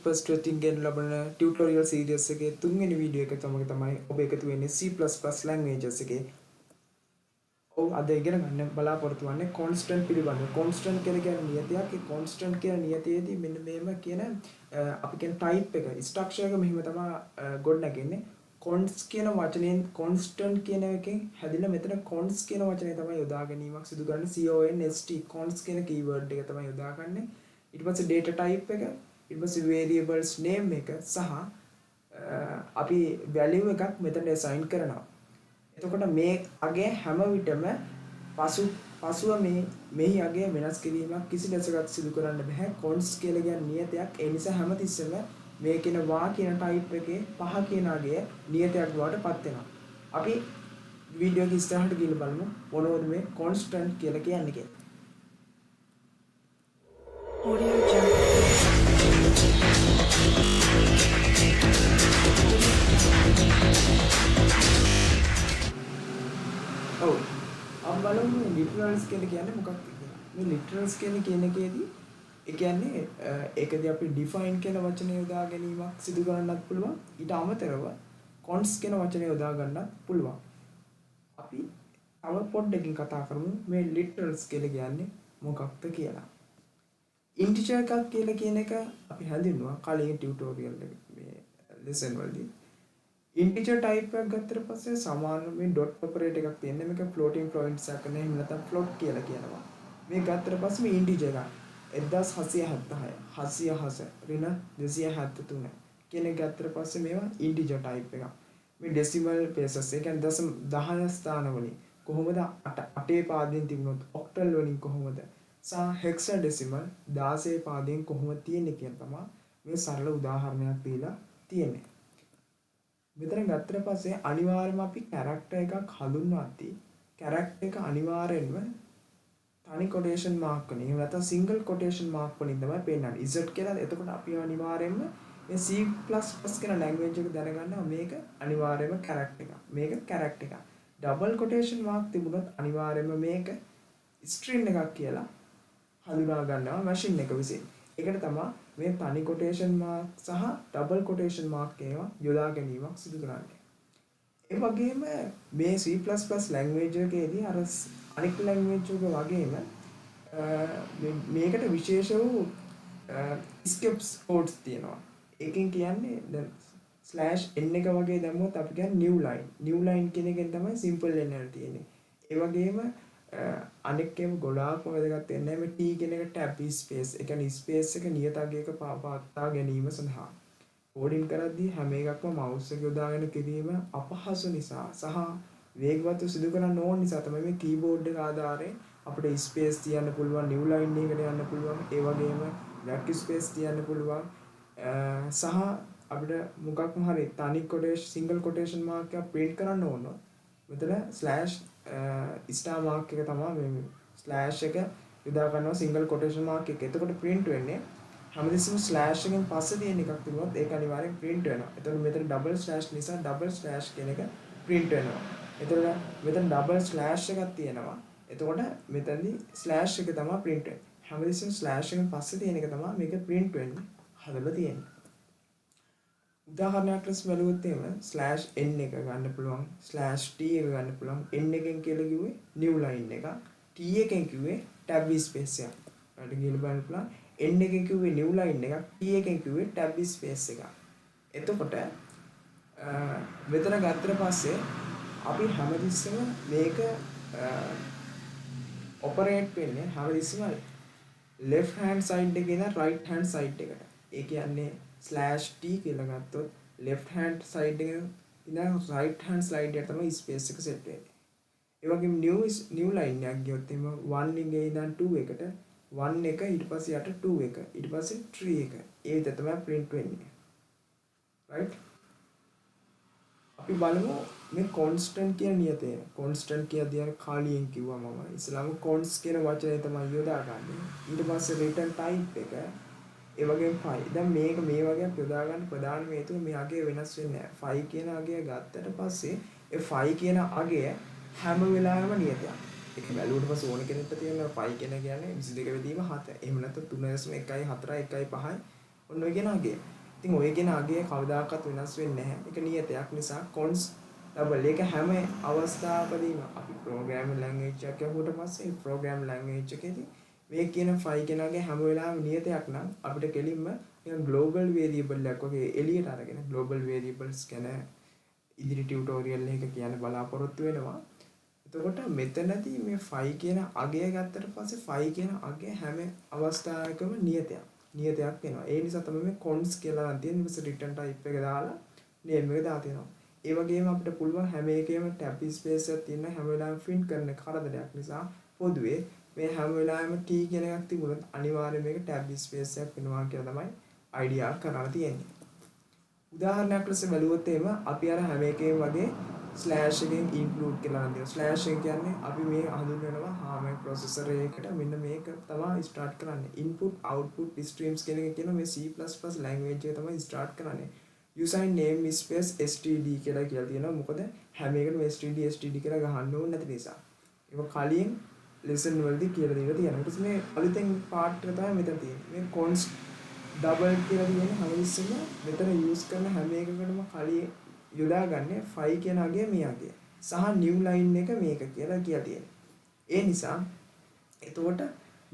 first වතින් ගෙන ලබන tutorial series එකේ තුන්වෙනි වීඩියෝ එක තමයි ඔබ එකතු වෙන්නේ C++ languages එකේ. ඔව් අද ඉගෙන ගන්න බලාපොරොත්තු වෙන්නේ constant පිළිබඳව. constant කියලා කියන්නේ නියතයක්. ඒ constant කියන නියතයේදී මෙන්න මේම කියන අපි කියන type එක structure එක මෙහිම තමයි ගොඩනගන්නේ. cons කියන වචනයෙන් constant කියන එකෙන් හැදිලා මෙතන cons කියන වචනේ තමයි යොදා ගැනීමක් සිදු කරන්නේ. const කියන keyword එක තමයි යොදාගන්නේ. ඊට පස්සේ data type එක, ඊට පස්සේ variables name එක සහ අපි value එකක් මෙතන assign කරනවා. එතකොට මේ අගය හැම විටම පසුව මෙහි අගය වෙනස් කිරීමක් කිසි ලෙසකට සිදු කරන්න බෑ. const කියලා කියන්නේ නියතයක්. ඒ නිසා හැමතිස්සෙම මේ කියන වා කියන type එකේ පහ කියන අගය නියතයක් බවට පත් වෙනවා. අපි වීඩියෝ එක ඉස්සරහට ගිහින් බලමු මොනවද මේ constant කියලා කියන්නේ කියලා. Audio Jungle. Oh, अब බලමු literals කියලා කියන්නේ මොකක්ද කියලා. මේ literals කියන එකේදී ඒ කියන්නේ ඒකදී අපි define කියන වචනය යොදා ගැනීමක් සිදු කරන්නත් පුළුවන්. ඊට අමතරව const කියන වචනය යොදා ගන්නත් පුළුවන්. අපි තව පොඩ්ඩකින් කතා කරමු මේ literals කියලා කියන්නේ මොකක්ද කියලා. integer එකක් කියලා කියන එක අපි හඳුන්වනවා කලින් ටියුටෝරියල් මේ lesson වලදී. integer type එකක් ගත්තට පස්සේ සමාන මේ dot operator එකක් තියෙනවා. මේක floating points එකක් නෙමෙයි නැත්නම් float කියලා කියනවා. මේ ගත්තට පස්සේ මේ integer එකක් 1776 770 273 කියන එක ගත්තට පස්සේ මේවා integer type එකක්. මේ decimal places ඒ කියන්නේ දශම 10 ස්ථාන වලින් කොහොමද 8 පාදයෙන් තිබුණොත් octal වලින් කොහොමද සහ hexadecimal 16 පාදයෙන් කොහොමද තියෙන්නේ කියන තමයි මේ සරල උදාහරණයක් දීලා තියෙන්නේ. මෙතන ගත්තට පස්සේ අනිවාර්යයෙන්ම අපි character එකක් හඳුන්වද්දී character එක අනිවාර්යෙන්ම තනි quotation mark වලින් එහෙම නැත්නම් single quotation mark වලින් තමයි පෙන්නන්නේ. z කියලා එතකොට අපි අනිවාර්යෙන්ම මේ C++ කියන language එක දැනගන්නවා මේක අනිවාර්යයෙන්ම character එකක්. මේක character එකක්. double quotation mark තිබුණොත් අනිවාර්යයෙන්ම මේක string එකක් කියලා හඳුනා ගන්නවා machine එක විසින්. ඒකට තමයි මේ තනි quotation mark සහ double quotation mark ඒවා යොදා ගැනීමක් සිදු කරන්නේ. ඒ වගේම මේ C++ language එකේදී අර අනිත් language එක වගේම මේකට විශේෂ වූ escape codes තියෙනවා. ඒකෙන් කියන්නේ දැන් /n එක වගේ දැම්මොත් අපි කියන්නේ new line. new line කියන එකෙන් තමයි simple line තියෙන්නේ. ඒ වගේම අනෙක් ඒවා ගොඩාක්ම වැදගත් වෙන්නේ මේ t කියන එක tab space. ඒ කියන්නේ space එක නියත අගයක පවත්වා ගැනීම සඳහා කෝඩින් කරද්දී හැම එකක්ම mouse එක යොදාගෙන කිරීම අපහසු නිසා සහ වේගවත් සිදු කරන්න ඕන නිසා තමයි මේ keyboard එක ආධාරයෙන් අපිට space තියන්න පුළුවන් new line එකකට යන්න පුළුවන්. ඒ වගේම black space තියන්න පුළුවන්. සහ අපිට මොකක්ම හරි තනි quotation single quotation mark එක print කරන්න ඕන. මෙතන star mark එක තමයි මේ slash එක යොදා ගන්නවා single quotation mark එක. එතකොට print වෙන්නේ හැමදෙස්සම slash එකෙන් පස්සේ තියෙන එකක් තිබුණොත් ඒක අනිවාර්යෙන් print වෙනවා. එතකොට මෙතන double slash නිසා double slash කියන එක print වෙනවා. එතකොට මෙතන double slash එකක් තියෙනවා. එතකොට මෙතනදී slash එක තමයි print වෙන්නේ. හැමදෙස්සම slash එකෙන් පස්සේ තියෙන එක තමයි මේක print වෙන්නේ. හදලා තියෙන්නේ. උදාහරණයක් ලෙස බලුවොත් එහෙම /n එක ගන්න පුළුවන් /t එක ගන්න පුළුවන් n එකෙන් කියලා කිව්වේ new line එක t එකෙන් කිව්වේ tab space එක. ඔයාලට ගිහලා බලන්න පුළුවන් n එකෙන් කිව්වේ new line එක t එකෙන් කිව්වේ tab space එක. එතකොට මෙතන ගත්තට පස්සේ අපි හැමතිස්සෙම මේක ඔපරේට් වෙන්නේ හැමතිස්සෙම left hand side එකේ ඉඳන් right hand side එකට. ඒ කියන්නේ /t කියලා ගත්තොත් left hand side එකේ ඉඳන් right hand side එකට තමයි space එක set වෙන්නේ. ඒ වගේම new line එකක් ගියොත් එimhe 1 එකේ ඉඳන් 2 එකට 1 එක ඊට පස්සේ යට 2 එක ඊට පස්සේ 3 එක. ඒ විදිහට තමයි print වෙන්නේ. right? අපි බලමු මේ constant කියන නියතය. constant කියද්දී අර කාලියෙන් කිව්වා මම. ඉස්සලාම const කියන වචනේ තමයි යොදාගන්නේ. ඊට පස්සේ return type එක ඒ වගේම phi. දැන් මේක මේ වගේ යොදා ගන්න ප්‍රධාන හේතුව මේ අගය වෙනස් වෙන්නේ නැහැ. phi කියන අගය ගත්තට පස්සේ ඒ phi කියන අගය හැම වෙලාවෙම නියතයක්. ඒක බැලුවට පස්සේ ඕන කෙනෙක්ට තියෙන phi කියන කියන්නේ 22 වෙදීම 7. එහෙම නැත්නම් 3.1 4 1 5 ඔන්න ඔය කියන අගය. ඉතින් ඔය කියන අගය කවදාකවත් වෙනස් වෙන්නේ නැහැ. ඒක නියතයක් නිසා const double ඒක හැම අවස්ථාවකදීම අපි programming language එකක් යහුවට පස්සේ program language එකේදී මේ කියන phi කියන අගය හැම වෙලාවෙම නියතයක් නම් අපිට කෙලින්ම නිකන් global variable එකක් වගේ එළියට අරගෙන global variables ගැන ඉදිරි ටියුටෝරියල් එකක කියන්න බලාපොරොත්තු වෙනවා. එතකොට මෙතනදී මේ phi කියන අගය ගත්තට පස්සේ phi කියන අගය හැම අවස්ථාවකම නියතයක්. නියතයක් වෙනවා. ඒ නිසා තමයි මේ const කියලා නම් තියෙන ඊට return type එක දාලා name එක දාලා තියෙනවා. ඒ වගේම අපිට පුළුවන් හැම එකේම tab space එකක් තියෙන හැම වෙලාවෙම print කරන කරදරයක් නිසා පොදුවේ මේ හැම වෙලාවෙම t කියන එකක් තිබුණොත් අනිවාර්යයෙන් මේක tab space එකක් වෙනවා කියලා තමයි idea කරලා තියෙන්නේ. උදාහරණයක් ලෙස බැලුවොත් එහෙම අපි අර හැම එකේම වගේ ස්ලෑෂ් එකෙන් ඉන්ක්ලූඩ් කියලා නම් දෙනවා. ස්ලෑෂ් එක කියන්නේ අපි මේ හඳුන්වනවා මේ ප්‍රොසෙසර් එකකට මෙන්න මේක තමයි ස්ටාර්ට් කරන්නේ. input output streams කියන එක කියන මේ C++ language එක තමයි ස්ටාර්ට් කරන්නේ. user name space std කියලා තියෙනවා. මොකද හැම එකකටම std කියලා ගහන්න ඕනේ නැති නිසා. ඒක කලින් lesson වලදී කියලා දීලා තියෙනවා. ඊට පස්සේ මේ අලුතෙන් part එක තමයි මෙතන තියෙන්නේ. මේ const double කියලා කියන්නේ හැම ඉස්සෙල්ලා මෙතන use කරන හැම එකකටම කලින් යොදාගන්නේ phi කියන අගය මේ අගය සහ new line එක මේක කියලා තියෙනවා. ඒ නිසා එතකොට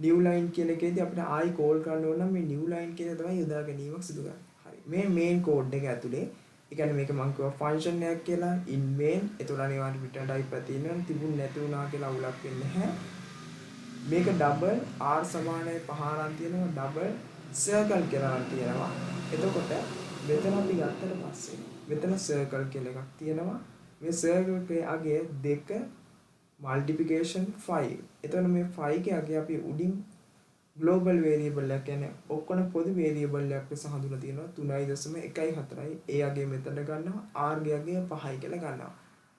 new line කියන එකේදී අපිට ආයි call කරන්න ඕන නම් මේ new line කියන තමයි යොදා ගැනීමක් සිදු කරන්නේ. හරි. මේ main code එක ඇතුලේ ඒ කියන්නේ මේක මම කිව්වා function එකක් කියලා in main එතකොට අනිවාර්ය return type එක තියෙනවා. තිබුණ නැති වුණා කියලා අවුලක් වෙන්නේ නැහැ. මේක double r සමානයි 5 අරන් තියෙනවා double circle කියලා අරන් තියෙනවා. එතකොට මෙතන අපි ගත්තට පස්සේ මෙතන circle කියලා එකක් තියෙනවා. මේ circle එකේ අගය 2 multiplication 5. එතකොට මේ 5 ගේ අගය අපි උඩින් global variable එක කියන්නේ ඔක්කොම පොදු variable එකක් ලෙස හඳුනලා තියෙනවා 3.14. ඒ අගය මෙතන ගන්නවා r ගේ අගය 5යි කියලා ගන්නවා.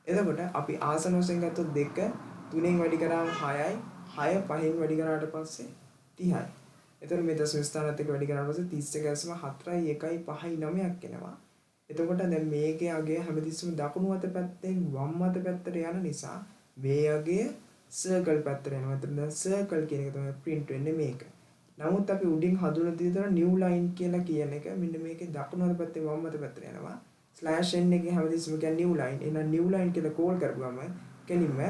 එතකොට අපි ආසන වශයෙන් ගත්තොත් 2 3න් වැඩි කරාම 6යි 6 5න් වැඩි කරාට පස්සේ 30යි. එතකොට මේ දශම ස්ථානත් එක්ක වැඩි කරාට පස්සේ 31.4යි 1යි 5යි 9ක් එනවා. එතකොට දැන් මේකේ අගය හැමතිස්සෙම දකුණු අත පැත්තෙන් වම් අත පැත්තට යන නිසා මේ අගය circle පැත්තට යනවා. එතන දැන් circle කියන එක තමයි print වෙන්නේ මේක. නමුත් අපි උඩින් හඳුනන විදිහට new line කියලා කියන එක මෙන්න මේකේ දකුණු අත පැත්තෙන් වම් අත පැත්තට යනවා. slash n එකේ හැමතිස්සෙම කියන්නේ new line. එහෙනම් new line කියලා call කරපුවම කෙලින්ම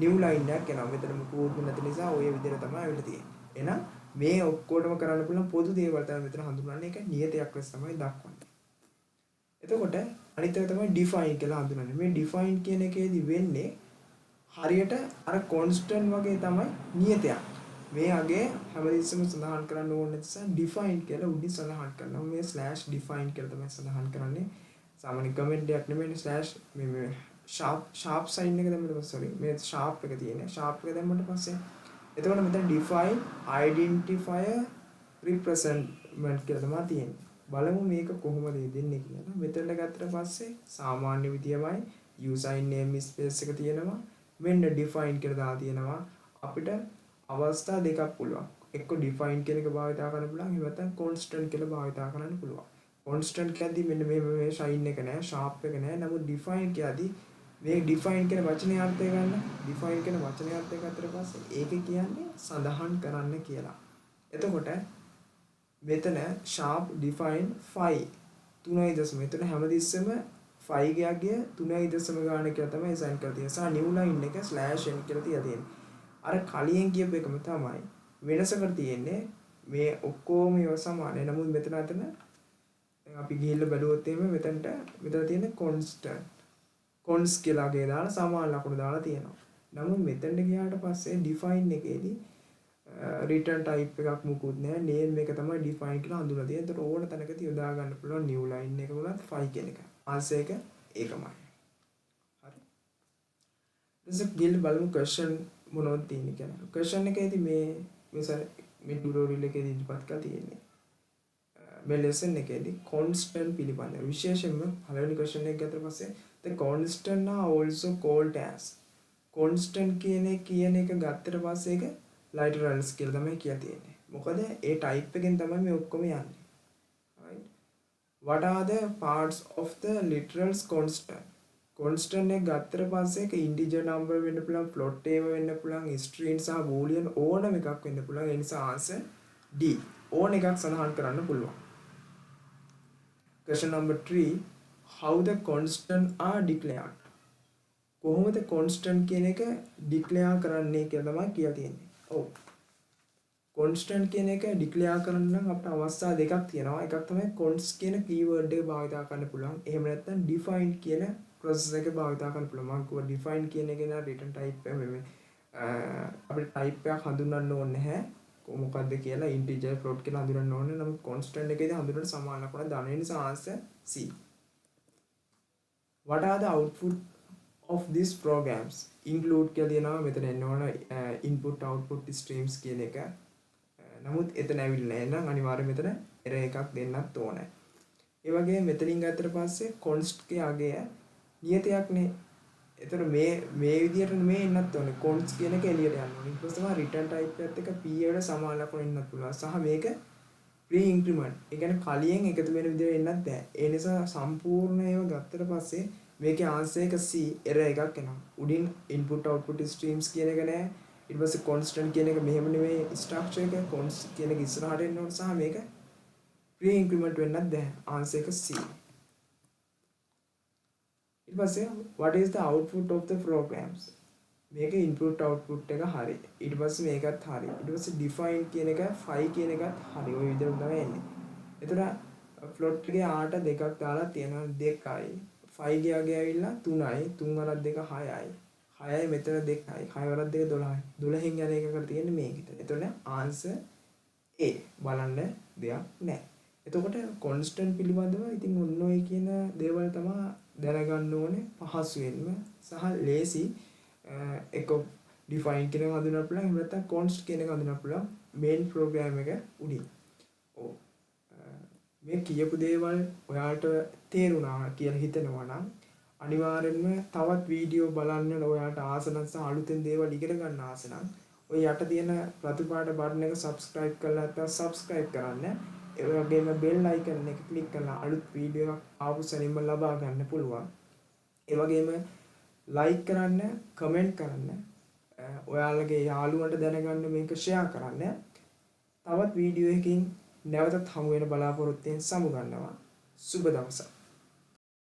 new line එකක් එනවා. මෙතන මොකෝත් නැති නිසා ඔය විදිහට තමයි අවිල තියෙන්නේ. එහෙනම් මේ ඔක්කොටම කරන්න පුළුවන් පොදු දේවල් තමයි මෙතන හඳුන්වන්නේ. ඒක නියතයක් ලෙස තමයි දක්වන්නේ. එතකොට අනිත් එක තමයි define කියලා හඳුන්වන්නේ. මේ define කියන එකේදී වෙන්නේ හරියට අර constant වගේ තමයි නියතයක්. මේ අගේ හැමතිස්සෙම සඳහන් කරන්න ඕනේ නිසා define කියලා උඩින් සඳහන් කරනවා. මේ slash define කියලා තමයි සඳහන් කරන්නේ. සාමාන්‍ය කමෙන්ට් එකක් නෙමෙයි slash මේ sharp sign එක දැම්මම sorry මේ sharp එක තියෙන්නේ. sharp එක දැම්මම පස්සේ එතකොට මෙතන define identifier representment කියලා තමයි තියෙන්නේ. බලමු මේක කොහොමද දෙන්නේ කියලා. මෙතනට ගත්තට පස්සේ සාමාන්‍ය විදියමයි user name space එක තියෙනවා. මෙන්න define කියලා දාලා තියෙනවා. අපිට අවස්ථා දෙකක් පුළුවන්. එක්ක define කියන එක භාවිතා කරන්න පුළුවන්. එහෙම නැත්නම් constant කියලා භාවිතා කරන්න පුළුවන්. constant කියද්දි මෙන්න මේ sign එක නෑ, sharp එක නෑ. නමුත් define කියද්දි මේ define කියන වචනේ අර්ථය ගන්න. define කියන වචනේ අර්ථය ගත්තට පස්සේ ඒක කියන්නේ සඳහන් කරන්න කියලා. එතකොට මෙතන sharp define 5 3.0 මෙතන හැමතිස්සෙම 5 ගේ අගය 3.0 ගාන කියලා තමයි assign කරලා තියෙන්නේ. සහ new line එක /n කියලා තියලා තියෙන්නේ. අර කලින් කියපු එකම තමයි වෙනසකට තියෙන්නේ. මේ ඔක්කොම ඒවා සමානයි. නමුත් මෙතන අතන දැන් අපි ගිහිල්ලා බැලුවොත් එහෙම මෙතන තියෙන්නේ constant. const කියලා අගය දාලා සමාන ලකුණු දාලා තියෙනවා. නමුත් මෙතනට ගියාට පස්සේ define එකේදී return type එකක් මුකුත් නැහැ. name එක තමයි define කියලා හඳුනලා තියෙන්නේ. ඒතර ඕන තැනකදී යොදා ගන්න පුළුවන් new line එක උනත් 5 කියන එක. answer එක ඒකමයි. හරි. ඊට ගිහින් බලමු question මොනවද තියෙන්නේ කියලා. question එකේදී මේ tutorial එකේදී ඉදපත් කරලා තියෙන්නේ. මේ lesson එකේදී constant පිළිබඳව විශේෂයෙන්ම පළවෙනි question එක ගත්තට පස්සේ the constant are also called as constant කියන එක ගත්තට පස්සේ ඒක literals කියලා තමයි කියලා තියෙන්නේ. මොකද ඒ type එකෙන් තමයි මේ ඔක්කොම යන්නේ. right. What are the parts of the literals constant? constant එක ගත්තට පස්සේ ඒක integer number වෙන්න පුළුවන්, float එක වෙන්න පුළුවන්, string සහ boolean ඕනම එකක් වෙන්න පුළුවන්. ඒ නිසා answer D. ඕන එකක් සඳහන් කරන්න පුළුවන්. question number 3 how the constant are declared කොහොමද constant කියන එක declare කරන්නේ කියලා තමයි කියලා තියෙන්නේ. ඔව්. constant කියන එක declare කරන්න නම් අපිට අවස්ථා දෙකක් තියෙනවා. එකක් තමයි const කියන keyword එක භාවිත කරන්න පුළුවන්. එහෙම නැත්නම් define කියන process එක භාවිත කරන්න පුළුවන්. මම කිව්වා define කියන එක නා return type එක අපිට type එකක් හඳුන්වන්න ඕනේ නැහැ. මොකක්ද කියලා integer float කියලා හඳුනන්න ඕනේ. නමුත් constant එකේදී හඳුනන සමාන ලකුණ දාන නිසා answer C. What are the output of these programs? Include කියලා දෙනවා මෙතන එන්න ඕන input output streams කියන එක. නමුත් එතන ඇවිල්ලා නැහැ නම් අනිවාර්යයෙන් මෙතන error එකක් දෙන්නත් ඕනේ. ඒ වගේම මෙතනින් ගත්තට පස්සේ const ගේ අගය නියතයක් නේ. එතන මේ විදියට මේ එන්නත් ඕනේ. const කියන එක එළියට යන්න ඕනේ. ඊට පස්සේ තමයි return type එකත් එක්ක p වල සමාන ලකුණු එන්නත් පුළුවන්. සහ මේක pre increment. ඒ කියන්නේ කලියෙන් එකතු වෙන විදියට එන්නත් බෑ. ඒ නිසා සම්පූර්ණ ඒවා ගත්තට පස්සේ මේකේ answer එක C error එකක් එනවා. උඩින් input output streams කියන එක නෑ. ඊට පස්සේ constant කියන එක මෙහෙම නෙමෙයි structure එක const කියන එක ඉස්සරහට එන්න ඕන සහ මේක pre increment වෙන්නත් බෑ. answer එක C. ඊට පස්සේ what is the output of the programs? මේක input output එක හරි. ඊට පස්සේ මේකත් හරි. ඊට පස්සේ define කියන එක 5 කියන එකත් හරි. ওই විදිහට තමයි එන්නේ. එතන float එකේ ආට දෙකක් දාලා තියෙනවා 2යි. 5 ගේ අගය ඇවිල්ලා 3යි. 3 වරක් 2 6යි. 6යි මෙතන 2යි. 6 වරක් 2 12යි. 12න් යන එකකට තියෙන්නේ මේකට. එතකොට answer A බලන්න දෙයක් නැහැ. එතකොට constant පිළිබඳව ඉතින් ඔන්න ඔය කියන දේවල් තමයි දැනගන්න ඕනේ පහසුවෙන්ම සහ ලේසි එක define කියන එක හඳුනන්න පුළුවන්. එහෙම නැත්නම් const කියන එක හඳුනන්න පුළුවන් main program එක උඩින්. ඔව්. මේ කියපු දේවල් ඔයාලට තේරුණා කියලා හිතනවා නම් අනිවාර්යෙන්ම තවත් වීඩියෝ බලන්න ඔයාලට ආස නම් සහ අලුතෙන් දේවල් ඉගෙන ගන්න ආස නම් ඔය යට තියෙන ප්‍රතිපාඩ බටන් එක subscribe කරලා නැත්නම් subscribe කරන්න. ඒ වගේම bell icon එක click කරලා අලුත් වීඩියෝ එකක් ආපු සැනින්ම ලබා ගන්න පුළුවන්. ඒ වගේම like කරන්න, comment කරන්න, ඔයාලගේ යාළුවන්ට දැනගන්න මේක share කරන්න. තවත් වීඩියෝ එකකින් නැවතත් හමු වෙන බලාපොරොත්තුෙන් සමු ගන්නවා. සුබ දවසක්.